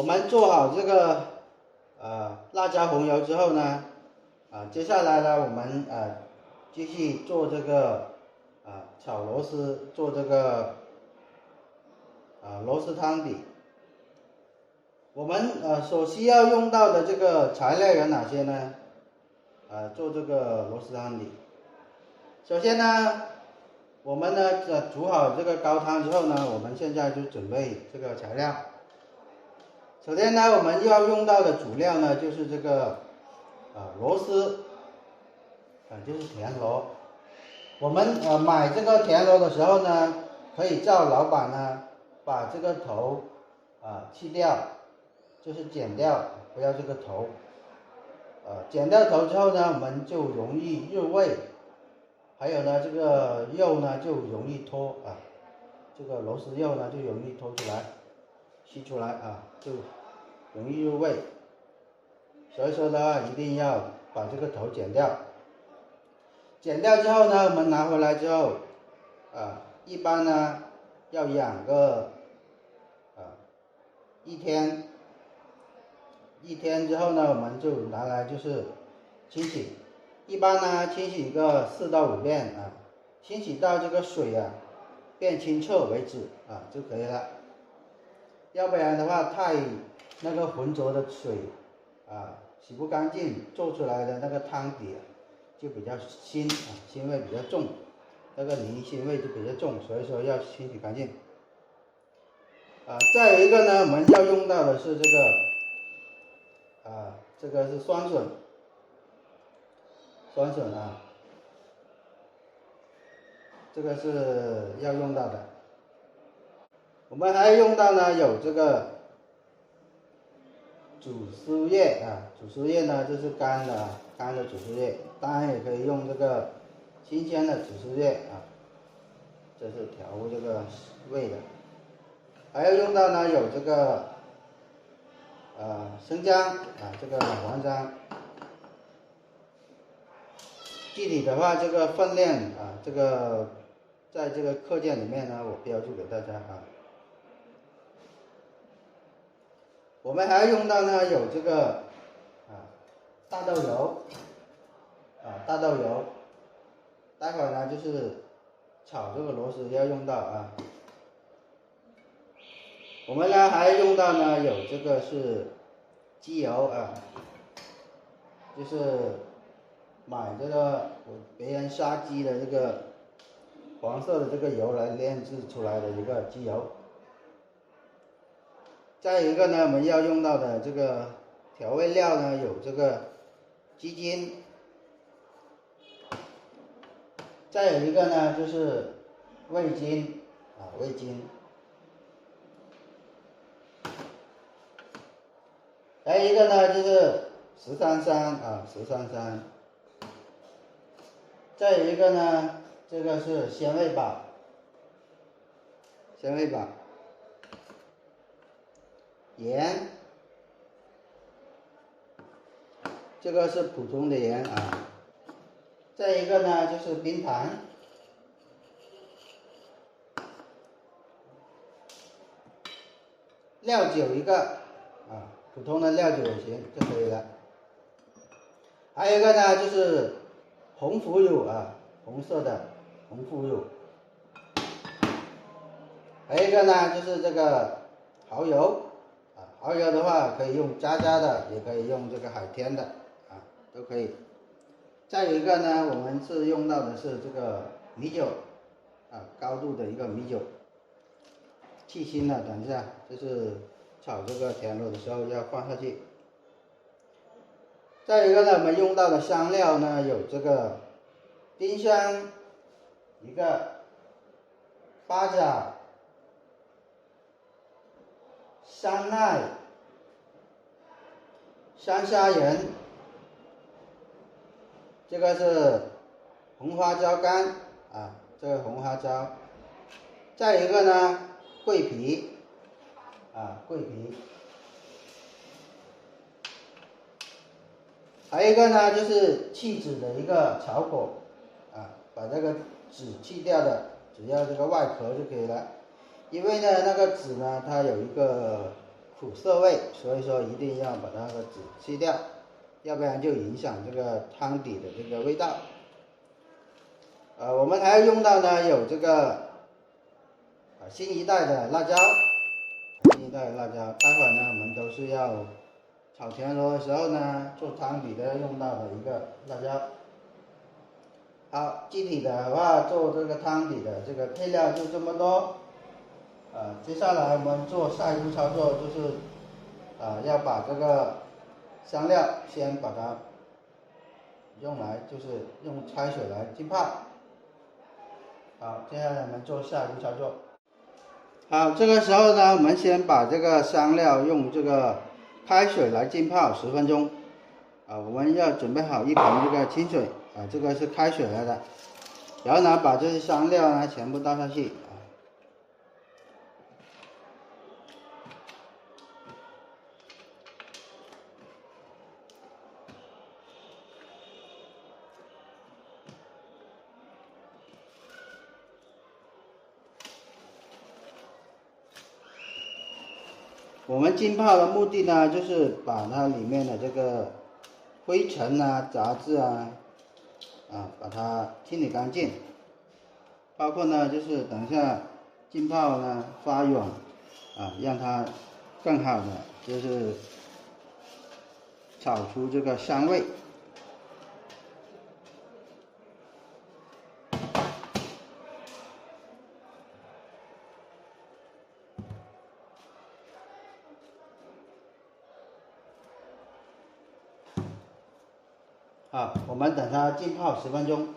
我们做好这个辣椒红油之后呢，接下来呢我们继续做这个炒螺丝，做这个螺丝汤底。我们所需要用到的这个材料有哪些呢？做这个螺丝汤底，首先呢，我们呢煮好这个高汤之后呢，我们现在就准备这个材料。首先呢，我们要用到的主料呢就是这个螺丝，就是田螺。我们买这个田螺的时候呢，可以叫老板呢把这个头去掉，就是剪掉，不要这个头。剪掉头之后呢，我们就容易入味，还有呢，这个肉呢就容易脱这个螺丝肉呢就容易脱出来，吸出来就容易入味。所以说的话，一定要把这个头剪掉。剪掉之后呢，我们拿回来之后，一般呢要养个一天。一天之后呢，我们就拿来就是清洗，一般呢清洗个4到5遍清洗到这个水变清澈为止就可以了。要不然的话，太那个浑浊的水洗不干净，做出来的那个汤底就比较腥腥味比较重，那个泥腥味就比较重，所以说要清洗干净。再有一个呢，我们要用到的是这个是酸笋，这个是要用到的。我们还要用到呢有这个煮丝叶煮丝叶呢就是干的煮丝叶，当然也可以用这个新鲜的煮丝叶这是调这个味的。还要用到呢有这个生姜这个黄姜。具体的话，这个分量这个在这个课件里面呢，我标注给大家我们还要用到呢有这个大豆油待会儿呢就是炒这个螺丝要用到我们呢还要用到呢有这个是鸡油就是买这个别人杀鸡的这个黄色的这个油来炼制出来的一个鸡油。再有一个呢，我们要用到的这个调味料呢有这个鸡精，再有一个呢就是味精还有一个呢就是十三香再有一个呢，这个是鲜味宝，盐，这个是普通的盐再一个呢就是冰糖，料酒一个普通的料酒也行就可以了。还有一个呢就是红腐乳红色的红腐乳。还有一个呢就是这个蚝油蚝油的话可以用渣渣的，也可以用这个海天的都可以。再有一个呢，我们是用到的是这个米酒高度的一个米酒，去腥了，等一下就是炒这个田螺的时候要放下去。再有一个呢，我们用到的香料呢有这个丁香一个，八角、香奈、香虾仁，这个是红花椒干这个红花椒。再有一个呢，桂皮还有一个呢就是去籽的一个草果把这个籽去掉的，只要这个外壳就可以了。因为呢那个籽呢它有一个苦涩味，所以说一定要把那个籽去掉，要不然就影响这个汤底的这个味道。我们还要用到呢有这个新一代的辣椒，新一代的辣椒，待会儿呢我们都是要炒田螺的时候呢做汤底都要用到的一个辣椒。好，具体的话做这个汤底的这个配料就这么多。接下来我们做下一步操作就是要把这个香料先把它用来就是用开水来浸泡。好，接下来我们做下一步操作。好，这个时候呢，我们先把这个香料用这个开水来浸泡10分钟。我们要准备好一盆这个清水，这个是开水来的。然后呢，把这些香料呢全部倒上去。我们浸泡的目的呢，就是把它里面的这个灰尘啊、杂质啊，把它清理干净。包括呢，就是等一下浸泡呢发软，让它更好的就是炒出这个香味。好，我们等它浸泡10分钟。